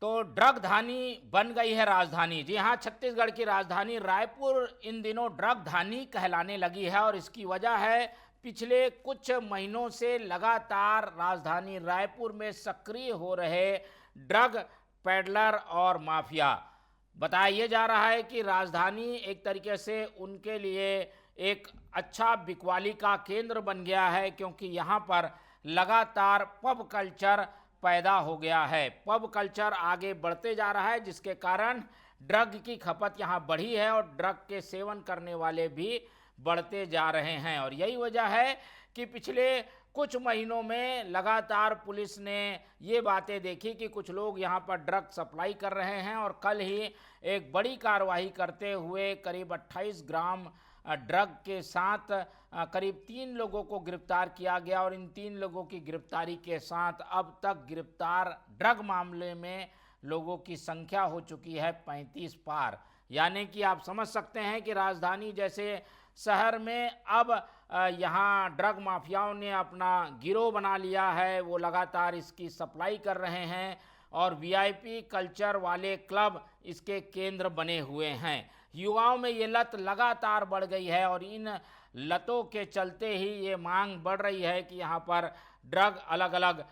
तो ड्रग धानी बन गई है राजधानी। जी हाँ, छत्तीसगढ़ की राजधानी रायपुर इन दिनों ड्रग धानी कहलाने लगी है और इसकी वजह है पिछले कुछ महीनों से लगातार राजधानी रायपुर में सक्रिय हो रहे ड्रग पेडलर और माफिया। बताया जा रहा है कि राजधानी एक तरीके से उनके लिए एक अच्छा बिकवाली का केंद्र बन गया है, क्योंकि यहाँ पर लगातार पब कल्चर पैदा हो गया है। पब कल्चर आगे बढ़ते जा रहा है, जिसके कारण ड्रग की खपत यहाँ बढ़ी है और ड्रग के सेवन करने वाले भी बढ़ते जा रहे हैं। और यही वजह है कि पिछले कुछ महीनों में लगातार पुलिस ने ये बातें देखी कि कुछ लोग यहाँ पर ड्रग सप्लाई कर रहे हैं और कल ही एक बड़ी कार्रवाई करते हुए करीब 28 ग्राम ड्रग के साथ करीब 3 लोगों को गिरफ्तार किया गया। और इन 3 लोगों की गिरफ्तारी के साथ अब तक गिरफ्तार ड्रग मामले में लोगों की संख्या हो चुकी है 35 पार। यानी कि आप समझ सकते हैं कि राजधानी जैसे शहर में अब यहाँ ड्रग माफियाओं ने अपना गिरोह बना लिया है। वो लगातार इसकी सप्लाई कर रहे हैं और वीआईपी कल्चर वाले क्लब इसके केंद्र बने हुए हैं। युवाओं में ये लत लगातार बढ़ गई है और इन लतों के चलते ही ये मांग बढ़ रही है कि यहाँ पर ड्रग अलग अलग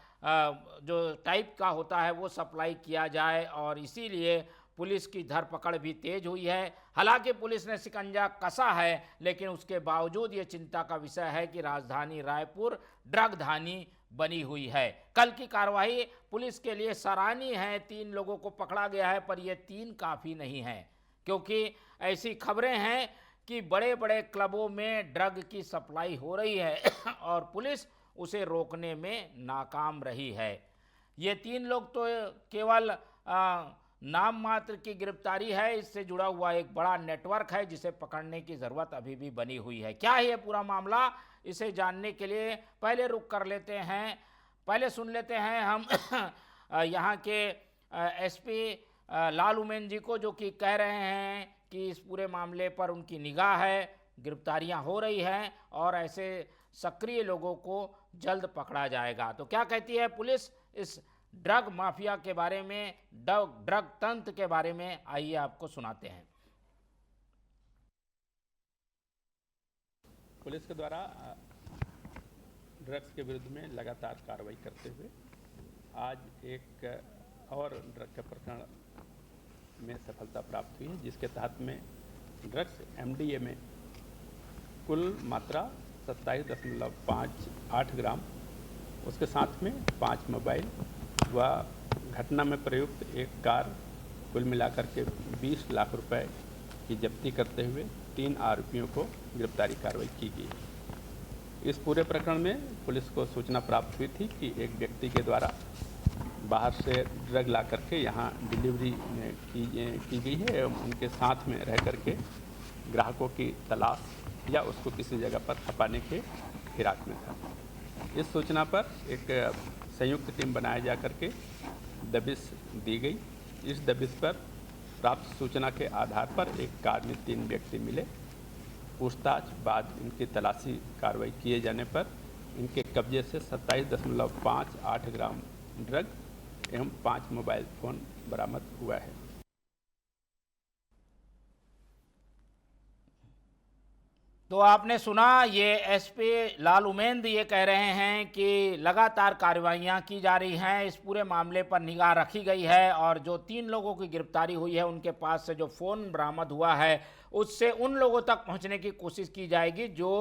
जो टाइप का होता है वो सप्लाई किया जाए, और इसीलिए पुलिस की धरपकड़ भी तेज हुई है। हालांकि पुलिस ने शिकंजा कसा है, लेकिन उसके बावजूद ये चिंता का विषय है कि राजधानी रायपुर ड्रग धानी बनी हुई है। कल की कार्रवाई पुलिस के लिए सराहनीय है। 3 लोगों को पकड़ा गया है, पर ये 3 काफ़ी नहीं है, क्योंकि ऐसी खबरें हैं कि बड़े बड़े क्लबों में ड्रग की सप्लाई हो रही है और पुलिस उसे रोकने में नाकाम रही है। ये 3 लोग तो केवल नाम मात्र की गिरफ्तारी है, इससे जुड़ा हुआ एक बड़ा नेटवर्क है जिसे पकड़ने की ज़रूरत अभी भी बनी हुई है। क्या है ये पूरा मामला, इसे जानने के लिए पहले रुक कर लेते हैं, पहले सुन लेते हैं हम यहाँ के एसपी लाल उमेन जी को, जो कि कह रहे हैं कि इस पूरे मामले पर उनकी निगाह है, गिरफ्तारियां हो रही हैं और ऐसे सक्रिय लोगों को जल्द पकड़ा जाएगा। तो क्या कहती है पुलिस इस ड्रग माफिया के बारे में, ड्रग तंत्र के बारे में, आइए आपको सुनाते हैं। पुलिस के द्वारा ड्रग्स के विरुद्ध में लगातार कार्रवाई करते हुए आज एक और ड्रग के प्रकरण में सफलता प्राप्त हुई है, जिसके तहत में ड्रग्स एमडीए में कुल मात्रा 27.58 ग्राम, उसके साथ में 5 मोबाइल व घटना में प्रयुक्त एक कार, कुल मिलाकर के 20 लाख रुपए की जब्ती करते हुए 3 आरोपियों को गिरफ्तारी कार्रवाई की गई। इस पूरे प्रकरण में पुलिस को सूचना प्राप्त हुई थी कि एक व्यक्ति के द्वारा बाहर से ड्रग ला करके यहाँ डिलीवरी की गई है एवं उनके साथ में रह करके ग्राहकों की तलाश या उसको किसी जगह पर खपाने के फिराक में था। इस सूचना पर एक संयुक्त टीम बनाया जा करके दबिश दी गई। इस दबिश पर प्राप्त सूचना के आधार पर एक कार में 3 व्यक्ति मिले। पूछताछ बाद इनकी तलाशी कार्रवाई किए जाने पर इनके कब्जे से 27.58 ग्राम ड्रग एवं 5 मोबाइल फ़ोन बरामद हुआ है। तो आपने सुना, ये एसपी लाल उमेंद ये कह रहे हैं कि लगातार कार्रवाइयाँ की जा रही हैं, इस पूरे मामले पर निगाह रखी गई है और जो 3 लोगों की गिरफ्तारी हुई है उनके पास से जो फ़ोन बरामद हुआ है उससे उन लोगों तक पहुंचने की कोशिश की जाएगी जो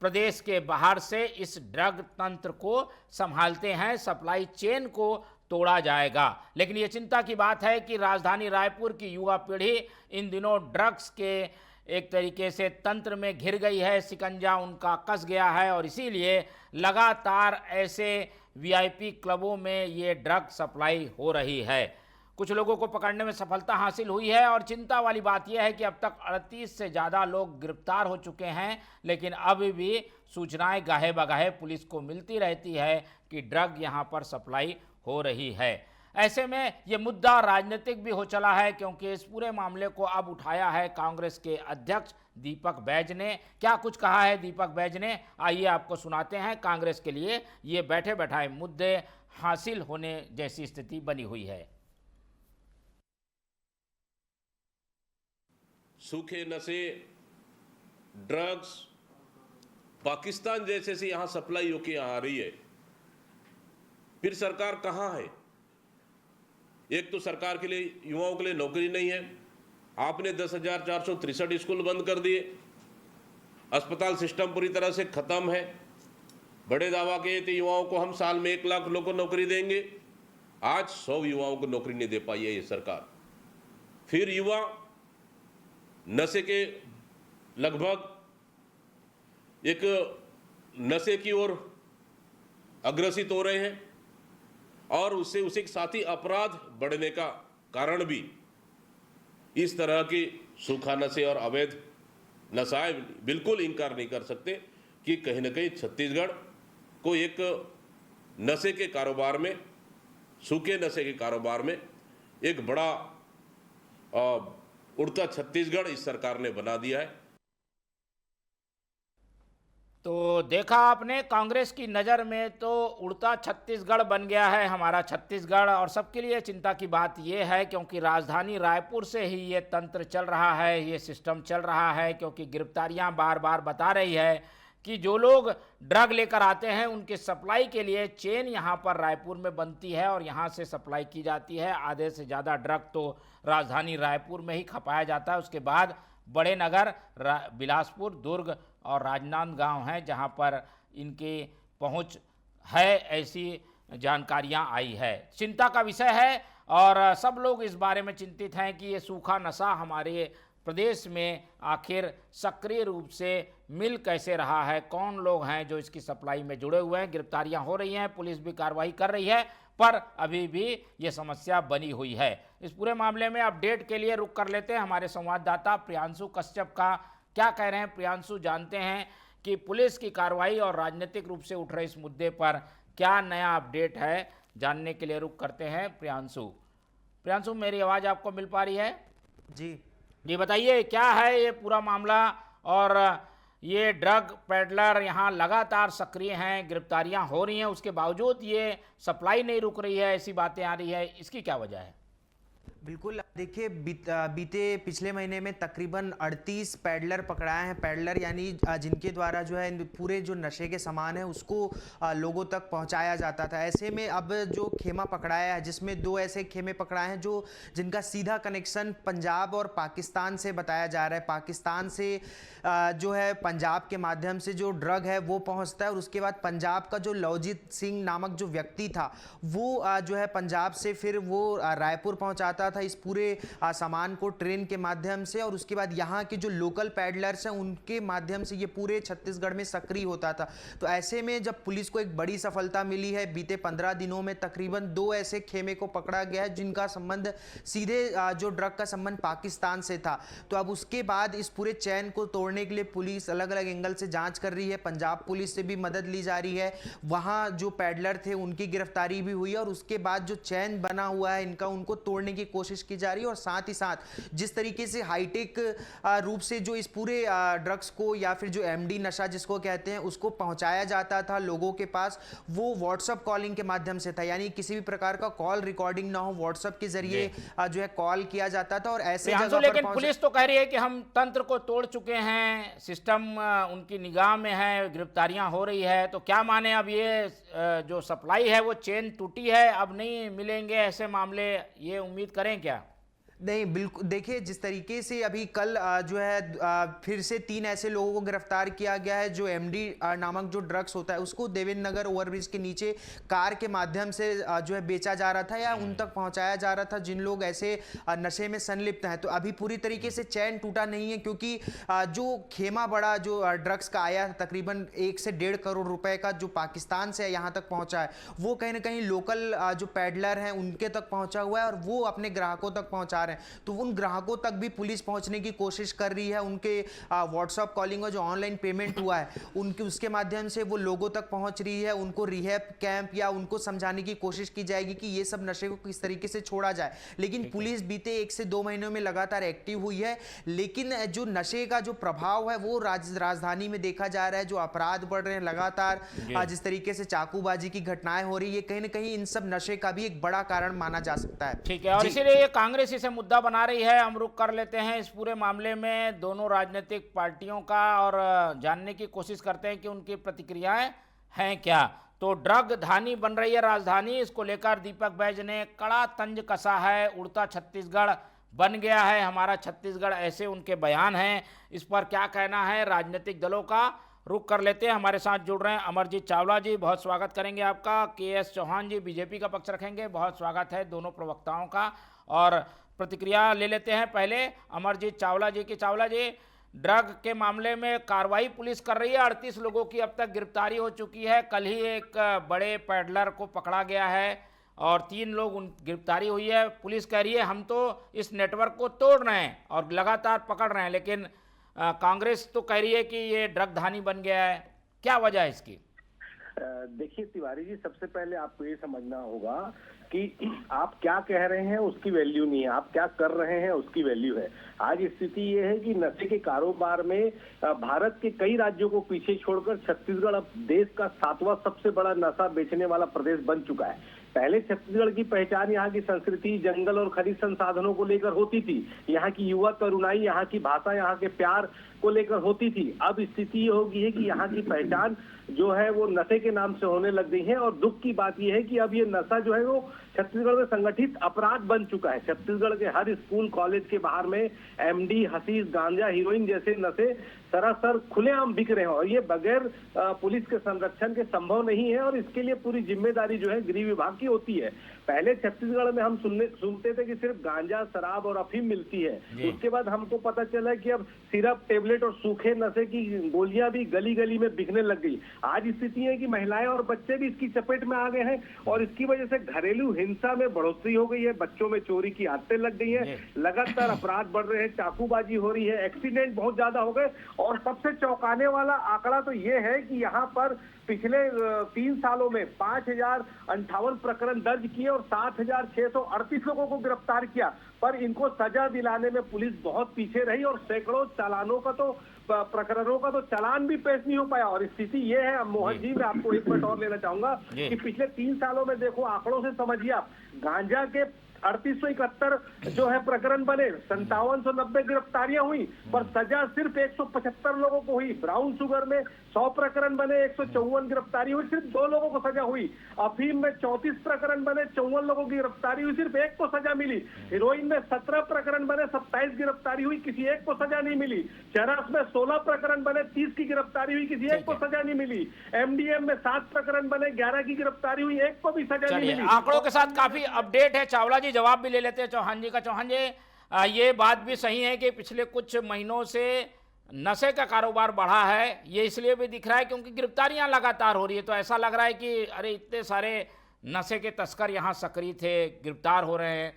प्रदेश के बाहर से इस ड्रग तंत्र को संभालते हैं। सप्लाई चेन को तोड़ा जाएगा। लेकिन ये चिंता की बात है कि राजधानी रायपुर की युवा पीढ़ी इन दिनों ड्रग्स के एक तरीके से तंत्र में घिर गई है, शिकंजा उनका कस गया है और इसीलिए लगातार ऐसे वीआईपी क्लबों में ये ड्रग सप्लाई हो रही है। कुछ लोगों को पकड़ने में सफलता हासिल हुई है और चिंता वाली बात यह है कि अब तक 38 से ज़्यादा लोग गिरफ्तार हो चुके हैं, लेकिन अभी भी सूचनाएं गाहे बगाहे पुलिस को मिलती रहती है कि ड्रग यहां पर सप्लाई हो रही है। ऐसे में ये मुद्दा राजनीतिक भी हो चला है, क्योंकि इस पूरे मामले को अब उठाया है कांग्रेस के अध्यक्ष दीपक बैज ने। क्या कुछ कहा है दीपक बैज ने, आइए आपको सुनाते हैं। कांग्रेस के लिए ये बैठे बैठाए मुद्दे हासिल होने जैसी स्थिति बनी हुई है। सूखे नशे, ड्रग्स पाकिस्तान जैसे से यहाँ सप्लाई होके यहाँ आ रही है, फिर सरकार कहाँ है? एक तो सरकार के लिए, युवाओं के लिए नौकरी नहीं है। आपने 10,463 स्कूल बंद कर दिए। अस्पताल सिस्टम पूरी तरह से खत्म है। बड़े दावा किए थे युवाओं को हम साल में 1 लाख लोगों को नौकरी देंगे। आज 100 युवाओं को नौकरी नहीं दे पाई है ये सरकार। फिर युवा नशे के लगभग एक नशे की ओर अग्रसित हो रहे हैं और उससे उसे एक साथी अपराध बढ़ने का कारण भी इस तरह की सूखा नशे और अवैध नशाएं बिल्कुल इनकार नहीं कर सकते कि कहीं ना कहीं छत्तीसगढ़ को एक नशे के कारोबार में, सूखे नशे के कारोबार में एक बड़ा उड़ता छत्तीसगढ़ इस सरकार ने बना दिया है। तो देखा आपने, कांग्रेस की नज़र में तो उड़ता छत्तीसगढ़ बन गया है हमारा छत्तीसगढ़। और सबके लिए चिंता की बात यह है क्योंकि राजधानी रायपुर से ही ये तंत्र चल रहा है, ये सिस्टम चल रहा है। क्योंकि गिरफ्तारियां बार बार बता रही है कि जो लोग ड्रग लेकर आते हैं उनके सप्लाई के लिए चेन यहाँ पर रायपुर में बनती है और यहाँ से सप्लाई की जाती है। आधे से ज़्यादा ड्रग तो राजधानी रायपुर में ही खपाया जाता है। उसके बाद बड़े नगर बिलासपुर, दुर्ग और राजनांदगांव हैं जहां पर इनकी पहुंच है, ऐसी जानकारियां आई है। चिंता का विषय है और सब लोग इस बारे में चिंतित हैं कि ये सूखा नशा हमारे प्रदेश में आखिर सक्रिय रूप से मिल कैसे रहा है, कौन लोग हैं जो इसकी सप्लाई में जुड़े हुए हैं। गिरफ्तारियां हो रही हैं, पुलिस भी कार्रवाई कर रही है, पर अभी भी ये समस्या बनी हुई है। इस पूरे मामले में अपडेट के लिए रुक कर लेते हैं हमारे संवाददाता प्रियांशु कश्यप का। क्या कह रहे हैं प्रियांशु, जानते हैं कि पुलिस की कार्रवाई और राजनीतिक रूप से उठ रहे इस मुद्दे पर क्या नया अपडेट है, जानने के लिए रुक करते हैं प्रियांशु, मेरी आवाज़ आपको मिल पा रही है? जी बताइए, क्या है ये पूरा मामला? और ये ड्रग पेडलर यहाँ लगातार सक्रिय हैं, गिरफ्तारियां हो रही हैं, उसके बावजूद ये सप्लाई नहीं रुक रही है, ऐसी बातें आ रही है, इसकी क्या वजह है? बिल्कुल, देखिए बीते पिछले महीने में तकरीबन 38 पैडलर पकड़ाए हैं। पैडलर यानी जिनके द्वारा जो है पूरे जो नशे के सामान है उसको लोगों तक पहुंचाया जाता था। ऐसे में अब जो खेमा पकड़ाया है, जिसमें 2 ऐसे खेमे पकड़ाए हैं जिनका सीधा कनेक्शन पंजाब और पाकिस्तान से बताया जा रहा है। पाकिस्तान से जो है पंजाब के माध्यम से जो ड्रग है वो पहुंचता है और उसके बाद पंजाब का जो लवजीत सिंह नामक जो व्यक्ति था वो जो है पंजाब से फिर वो रायपुर पहुंचाता था इस पूरे सामान को ट्रेन के माध्यम से। और उसके बाद यहाँ के जो लोकल पैडलर्स हैं उनके माध्यम से ये पूरे छत्तीसगढ़ में सक्रिय होता था। तो ऐसे में जब पुलिस को एक बड़ी सफलता मिली है, बीते 15 दिनों में तकरीबन 2 ऐसे खेमे को पकड़ा गया है जिनका संबंध सीधे जो ड्रग का संबंध पाकिस्तान से था। तो अब उसके बाद इस पूरे चैन को तोड़ने के लिए पुलिस अलग अलग एंगल से जांच कर रही है। पंजाब पुलिस से भी मदद ली जा रही है, वहाँ जो पैडलर थे उनकी गिरफ्तारी भी हुई है और उसके बाद जो चैन बना हुआ है इनका, उनको तोड़ने की कोशिश की जा रही है। और साथ ही साथ जिस तरीके से हाईटेक रूप से जो इस पूरे ड्रग्स को या फिर जो एमडी नशा जिसको कहते हैं उसको पहुंचाया जाता था लोगों के पास, वो व्हाट्सएप कॉलिंग के माध्यम से था। यानी किसी भी प्रकार का कॉल रिकॉर्डिंग ना हो, व्हाट्सएप के जरिए जो है कॉल किया जाता था। और ऐसे जगह पर लेकिन पुलिस तो कह रही है कि हम तंत्र को तोड़ चुके हैं, सिस्टम उनकी निगाह में है, गिरफ्तारियां हो रही है। तो क्या माने अब ये जो सप्लाई है वो चेन टूटी है, अब नहीं मिलेंगे ऐसे मामले, ये उम्मीद करें क्या? नहीं, बिल्कुल, देखिए जिस तरीके से अभी कल जो है फिर से 3 ऐसे लोगों को गिरफ्तार किया गया है। जो एमडी नामक जो ड्रग्स होता है उसको देवेंद्र नगर ओवरब्रिज के नीचे कार के माध्यम से जो है बेचा जा रहा था या उन तक पहुंचाया जा रहा था जिन लोग ऐसे नशे में संलिप्त हैं। तो अभी पूरी तरीके से चैन टूटा नहीं है क्योंकि जो खेमा बड़ा जो ड्रग्स का आया तकरीबन 1 से 1.5 करोड़ रुपए का जो पाकिस्तान से यहाँ तक पहुंचा है, वो कहीं ना कहीं लोकल जो पैडलर हैं उनके तक पहुंचा हुआ है और वो अपने ग्राहकों तक पहुंचा रहे हैं। तो उन ग्राहकों तक भी पुलिस पहुंचने की कोशिश कर रही है। उनके व्हाट्सएप कॉलिंग और जो ऑनलाइन पेमेंट हुआ है उनके उसके माध्यम से वो लोगों तक पहुंच रही है। उनको रिहैब कैंप या उनको समझाने की कोशिश की जाएगी कि ये सब नशे को किस तरीके से छोड़ा जाए। लेकिन पुलिस बीते 1 से 2 महीनों में लगातार एक्टिव हुई है। लेकिन जो नशे का जो प्रभाव है वो राजधानी में देखा जा रहा है। जो अपराध बढ़ रहे हैं लगातार, जिस तरीके से चाकूबाजी की घटनाएं हो रही है, कहीं ना कहीं इन सब नशे का भी एक बड़ा कारण माना जा सकता है। ठीक है, और इसीलिए कांग्रेस इसे मुद्दा बना रही है। हम रुक कर लेते हैं इस पूरे मामले में दोनों राजनीतिक पार्टियों का और जानने की कोशिश करते हैं कि उनकी प्रतिक्रियाएं हैं क्या। तो ड्रग धानी बन रही है राजधानी, इसको लेकर दीपक बैज ने कड़ा तंज कसा है। उड़ता छत्तीसगढ़ बन गया है हमारा छत्तीसगढ़, ऐसे उनके बयान हैं। इस पर क्या कहना है राजनीतिक दलों का, रुक कर लेते हैं। हमारे साथ जुड़ रहे हैं अमरजीत चावला जी, बहुत स्वागत करेंगे आपका। के.एस. चौहान जी बीजेपी का पक्ष रखेंगे, बहुत स्वागत है दोनों प्रवक्ताओं का। और प्रतिक्रिया ले लेते हैं पहले अमरजीत चावला जी की। चावला जी, ड्रग के मामले में कार्रवाई पुलिस कर रही है, 38 लोगों की अब तक गिरफ्तारी हो चुकी है। कल ही एक बड़े पैडलर को पकड़ा गया है और 3 लोग गिरफ्तारी हुई है। पुलिस कह रही है हम तो इस नेटवर्क को तोड़ रहे हैं और लगातार पकड़ रहे हैं, लेकिन कांग्रेस तो कह रही है कि ये ड्रग धानी बन गया है। क्या वजह है इसकी? देखिए तिवारी जी, सबसे पहले आपको ये समझना होगा कि आप क्या कह रहे हैं उसकी वैल्यू नहीं है, आप क्या कर रहे हैं उसकी वैल्यू है। आज स्थिति ये है कि नशे के कारोबार में भारत के कई राज्यों को पीछे छोड़कर छत्तीसगढ़ अब देश का 7वां सबसे बड़ा नशा बेचने वाला प्रदेश बन चुका है। पहले छत्तीसगढ़ की पहचान यहाँ की संस्कृति, जंगल और खनिज संसाधनों को लेकर होती थी। यहाँ की युवा तरुणाई, यहाँ की भाषा, यहाँ के प्यार को लेकर होती थी। अब स्थिति ये हो गई है कि यहाँ की पहचान जो है वो नशे के नाम से होने लग गई है। और दुख की बात यह है कि अब ये नशा जो है वो छत्तीसगढ़ में संगठित अपराध बन चुका है। छत्तीसगढ़ के हर स्कूल कॉलेज के बाहर में एमडी, हशीश, गांजा, हीरोइन जैसे नशे सरासर खुलेआम बिक रहे हैं और ये बगैर पुलिस के संरक्षण के संभव नहीं है। और इसके लिए पूरी जिम्मेदारी जो है गृह विभाग की होती है। पहले छत्तीसगढ़ में हम सुनते थे कि सिर्फ गांजा, शराब और अफीम मिलती है। उसके बाद हमको पता चला कि अब सिरप, टेबलेट और सूखे नशे की गोलियां भी गली गली में बिकने लग गई। आज स्थिति है कि महिलाएं और बच्चे भी इसकी चपेट में आ गए हैं और इसकी वजह से घरेलू हिंसा में बढ़ोतरी हो गई है। बच्चों में चोरी की आदतें लग गई है, लगातार अपराध बढ़ रहे हैं, चाकूबाजी हो रही है, एक्सीडेंट बहुत ज्यादा हो गए। और सबसे चौंकाने वाला आंकड़ा तो ये है कि यहाँ पर पिछले 3 सालों में 5058 प्रकरण दर्ज किए और 7638 लोगों को गिरफ्तार किया, पर इनको सजा दिलाने में पुलिस बहुत पीछे रही और सैकड़ों चालानों का तो प्रकरणों का तो चालान भी पेश नहीं हो पाया। और स्थिति ये है, मोहन जी, मैं आपको एक मिनट और लेना चाहूंगा कि पिछले 3 सालों में देखो, आंकड़ों से समझिए आप, गांजा के 3871 जो है प्रकरण बने, 5790 गिरफ्तारियां हुई, पर सजा सिर्फ 175 लोगों को हुई। ब्राउन शुगर में 100 प्रकरण बने, 154 गिरफ्तारी हुई, सिर्फ 2 लोगों को सजा हुई। अफीम में 34 प्रकरण बने, 54 लोगों की गिरफ्तारी हुई, सिर्फ 1 को सजा मिली। हीरोइन में 17 प्रकरण बने, 27 गिरफ्तारी हुई, किसी एक को सजा नहीं मिली। चरस में 16 प्रकरण बने, 30 की गिरफ्तारी हुई, किसी एक को सजा नहीं मिली। एमडीएम में 7 प्रकरण बने, 11 की गिरफ्तारी हुई, 1 को भी सजा नहीं मिली। आंकड़ों के साथ काफी अपडेट है। चावला जी, जवाब भी ले लेते हैं चौहान जी का। चौहान जी, ये बात भी सही है कि पिछले कुछ महीनों से नशे का कारोबार बढ़ा है। ये इसलिए भी दिख रहा है क्योंकि गिरफ्तारियां लगातार हो रही है, तो ऐसा लग रहा है कि अरे इतने सारे नशे के तस्कर यहाँ सक्रिय थे, गिरफ्तार हो रहे हैं।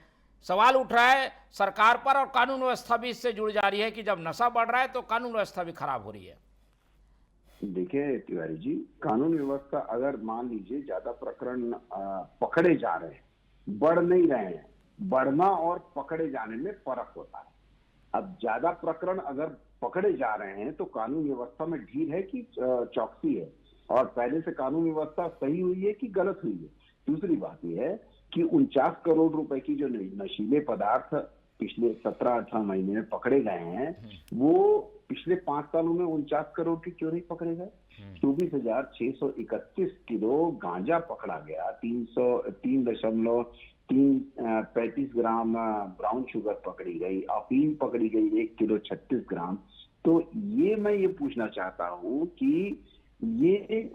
सवाल उठ रहा है सरकार पर और कानून व्यवस्था भी इससे जुड़ जा रही है कि जब नशा बढ़ रहा है तो कानून व्यवस्था भी खराब हो रही है। देखिए तिवारी जी, कानून व्यवस्था अगर मान लीजिए ज्यादा प्रकरण पकड़े जा रहे हैं, बढ़ नहीं रहे हैं, बढ़ना और पकड़े जाने में फर्क होता है। अब ज्यादा प्रकरण अगर पकड़े जा रहे हैं तो कानून व्यवस्था में ढील है कि चौकसी है, और पहले से कानून व्यवस्था सही हुई है कि गलत हुई है। दूसरी बात यह है कि 49 करोड़ रुपए की जो नशीले पदार्थ पिछले 17-18 महीने में पकड़े गए हैं, वो पिछले 5 सालों में 49 करोड़ की क्यों नहीं पकड़े गए? 24,631 किलो गांजा पकड़ा गया, 3.35 ग्राम ब्राउन शुगर पकड़ी गई, अफीम पकड़ी गई 1 किलो 36 ग्राम। तो ये मैं ये पूछना चाहता हूं कि ये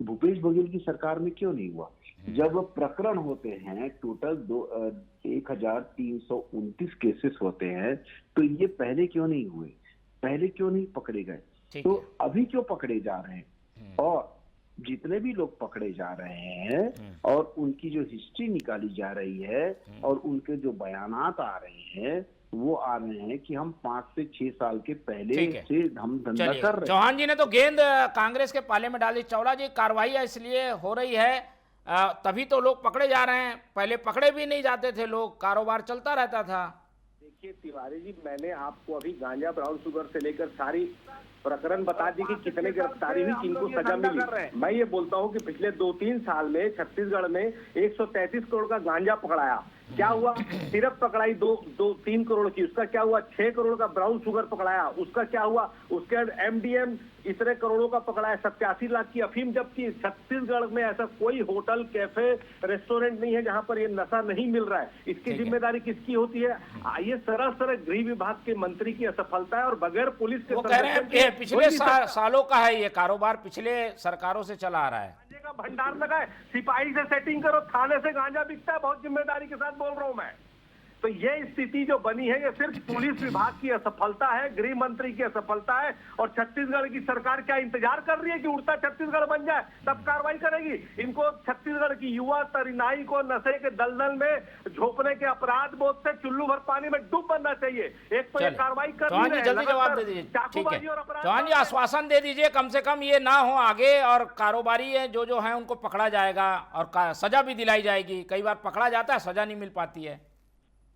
भूपेश बघेल की सरकार में क्यों नहीं हुआ? जब प्रकरण होते हैं टोटल 1329 केसेस होते हैं, तो ये पहले क्यों नहीं हुए? पहले क्यों नहीं पकड़े गए? तो अभी क्यों पकड़े जा रहे हैं? और जितने भी लोग पकड़े जा रहे हैं और उनकी जो हिस्ट्री निकाली जा रही है और उनके जो बयानात आ रहे हैं, वो आ रहे हैं कि हम 5 से 6 साल के पहले से हम धंधा कर रहे हैं। चौहान जी ने तो गेंद कांग्रेस के पाले में डाली। चावला जी, कार्रवाई इसलिए हो रही है, तभी तो लोग पकड़े जा रहे हैं। पहले पकड़े भी नहीं जाते थे लोग, कारोबार चलता रहता था। देखिए तिवारी जी, मैंने आपको अभी गांजा, ब्राउन शुगर से लेकर सारी प्रकरण बता दी कि कितने गिरफ्तारी हुई, किनको सजा मिली। मैं ये बोलता हूँ कि पिछले 2-3 साल में छत्तीसगढ़ में 133 करोड़ का गांजा पकड़ाया, क्या हुआ? सिरप पकड़ाई 3 करोड़ की, उसका क्या हुआ? 6 करोड़ का ब्राउन शुगर पकड़ाया, उसका क्या हुआ? उसके बाद MDM इतने करोड़ों का पकड़ाया, 87 लाख की अफीम जब्त की। छत्तीसगढ़ में ऐसा कोई होटल, कैफे, रेस्टोरेंट नहीं है जहां पर ये नशा नहीं मिल रहा है। इसकी जिम्मेदारी किसकी होती है? ये सरासर गृह विभाग के मंत्री की असफलता है, और बगैर पुलिस के वो कह रहे हैं कि पिछले सालों का है ये कारोबार, पिछले सरकारों से चला आ रहा है। गांजे का भंडार लगा है, सिपाही से सेटिंग करो, थाने से गांजा बिकता है। बहुत जिम्मेदारी के साथ बोल रहा हूं मैं। तो ये स्थिति जो बनी है, ये सिर्फ पुलिस विभाग की असफलता है, गृह मंत्री की असफलता है। और छत्तीसगढ़ की सरकार क्या इंतजार कर रही है कि उड़ता छत्तीसगढ़ बन जाए तब कार्रवाई करेगी? इनको छत्तीसगढ़ की युवा तरुणाई को नशे के दलदल में झोंकने के अपराध बोध से चुल्लू भर पानी में डूब बनना चाहिए। एक तो ये कार्रवाई कर चौहान जी जल्दी जवाब दे दीजिए। ठीक है चौहान जी, आश्वासन दे दीजिए कम से कम ये ना हो आगे, और कारोबारी है जो है उनको पकड़ा जाएगा और सजा भी दिलाई जाएगी। कई बार पकड़ा जाता है, सजा नहीं मिल पाती है।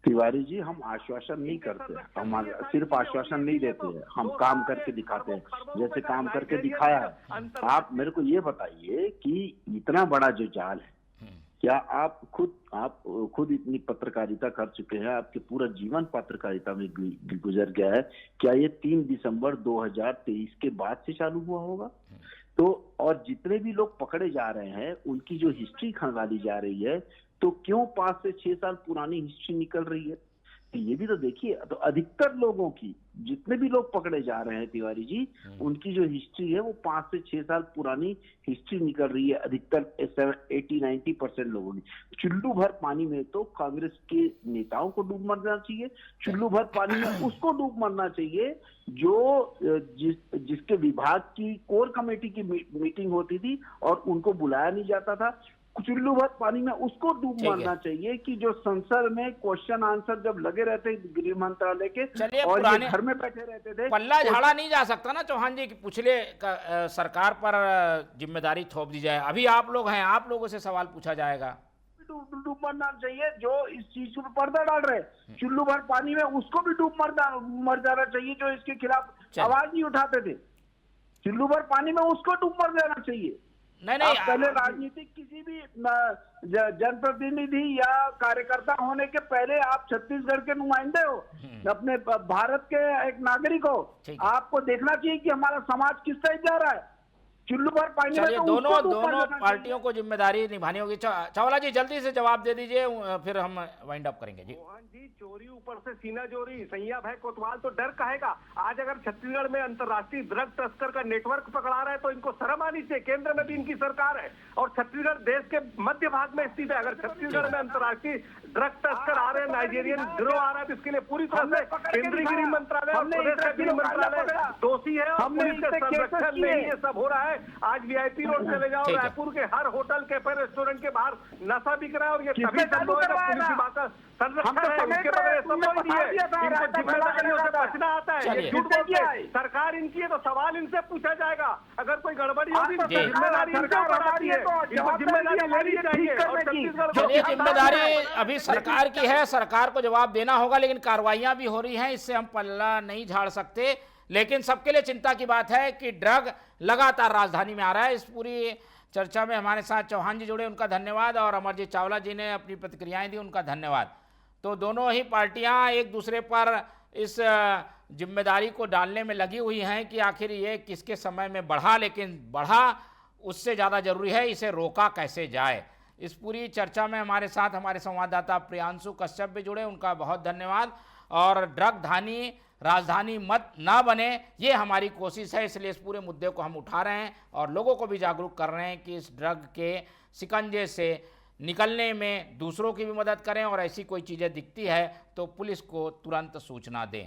तिवारी जी, हम आश्वासन नहीं करते, हम सिर्फ आश्वासन नहीं देते हैं, हम काम करके दिखाते हैं, जैसे काम करके दिखाया है। आप मेरे को ये बताइए कि इतना बड़ा जो जाल है, क्या आप खुद इतनी पत्रकारिता कर चुके हैं, आपके पूरा जीवन पत्रकारिता में गुजर गया है, क्या ये 3 दिसंबर 2023 के बाद से चालू हुआ होगा? तो और जितने भी लोग पकड़े जा रहे हैं उनकी जो हिस्ट्री खंगाली जा रही है, तो क्यों 5 से 6 साल पुरानी हिस्ट्री निकल रही है? तो ये भी तो देखिए। तो अधिकतर लोगों की, जितने भी लोग पकड़े जा रहे हैं तिवारी जी, उनकी जो हिस्ट्री है वो 5 से 6 साल पुरानी हिस्ट्री निकल रही है, अधिकतर 80-90% लोगों की। चुल्लू भर पानी में तो कांग्रेस के नेताओं को डूब मरना चाहिए, चुल्लू भर पानी में उसको डूब मरना चाहिए जो जिसके विभाग की कोर कमेटी की मीटिंग होती थी और उनको बुलाया नहीं जाता था। चुल्लू भर पानी में उसको डूब मरना चाहिए कि जो संसद में क्वेश्चन आंसर जब लगे रहते गृह मंत्रालय के, और ये घर में बैठे रहते थे। पल्ला झाड़ा नहीं जा सकता ना चौहान जी कि पिछले सरकार पर जिम्मेदारी थोप दी जाए। अभी आप लोग हैं, आप लोगों से सवाल पूछा जाएगा। डूब मरना चाहिए जो इस चीज पर पर्दा डाल रहे, चुल्लू भर पानी में उसको भी डूब मर जाना चाहिए जो इसके खिलाफ आवाज नहीं उठाते थे। चुल्लू भर पानी में उसको डूब मर जाना चाहिए। नहीं, पहले राजनीतिक किसी भी जनप्रतिनिधि या कार्यकर्ता होने के पहले आप छत्तीसगढ़ के नुमाइंदे हो, अपने भारत के एक नागरिक हो, आपको देखना चाहिए कि हमारा समाज किस साइड जा रहा है। चुल्लू भर पानी में तो दोनों पार्टियों को जिम्मेदारी निभानी होगी। चावला जी जल्दी से जवाब दे दीजिए, फिर हम वाइंड अप करेंगे। जी मोहन जी, चोरी ऊपर से सीना चोरी, सैया भाई कोतवाल तो डर कहेगा। आज अगर छत्तीसगढ़ में अंतर्राष्ट्रीय ड्रग तस्कर का नेटवर्क पकड़ा रहा है तो इनको शर्म आनी चाहिए। केंद्र में भी इनकी सरकार है और छत्तीसगढ़ देश के मध्य भाग में स्थित है। अगर छत्तीसगढ़ में अंतर्राष्ट्रीय ड्रग तस्कर आ रहे हैं, नाइजीरियन गिरोह आ रहा है, तो इसके लिए पूरी तरह से केंद्रीय गृह मंत्रालय और प्रदेश का गृह मंत्रालय दोषी है और पुलिस के संरक्षण में ही ये सब हो रहा है। आज VIP रोड चले जाओ, रायपुर के हर होटल, कैफे, रेस्टोरेंट के बाहर नशा बिक रहा है और ये तभी संभव है जब पुलिस विभाग का संरक्षण है। उसके बगैर संभव नहीं है। इनको जिम्मेदारियों से बचना आता है, ये झूठ बोलते हैं। सरकार इनकी है तो सवाल इनसे पूछा जाएगा। अगर कोई गड़बड़ी होगी तो जिम्मेदारी इनके ऊपर आती है, इनको जिम्मेदारी लेनी चाहिए। और चलिए, जिम्मेदारी अभी सरकार की है, सरकार को जवाब देना होगा, लेकिन कार्रवाइयां भी हो रही हैं, इससे हम पल्ला नहीं झाड़ सकते। लेकिन सबके लिए चिंता की बात है कि ड्रग लगातार राजधानी में आ रहा है। इस पूरी चर्चा में हमारे साथ चौहान जी जुड़े, उनका धन्यवाद, और अमरजीत चावला जी ने अपनी प्रतिक्रियाएं दी, उनका धन्यवाद। तो दोनों ही पार्टियां एक दूसरे पर इस जिम्मेदारी को डालने में लगी हुई हैं कि आखिर ये किसके समय में बढ़ा, लेकिन बढ़ा उससे ज़्यादा जरूरी है इसे रोका कैसे जाए। इस पूरी चर्चा में हमारे साथ हमारे संवाददाता प्रियांशु कश्यप भी जुड़े, उनका बहुत धन्यवाद। और ड्रग धानी राजधानी मत ना बने, ये हमारी कोशिश है, इसलिए इस पूरे मुद्दे को हम उठा रहे हैं और लोगों को भी जागरूक कर रहे हैं कि इस ड्रग के शिकंजे से निकलने में दूसरों की भी मदद करें, और ऐसी कोई चीज़ें दिखती है तो पुलिस को तुरंत सूचना दें।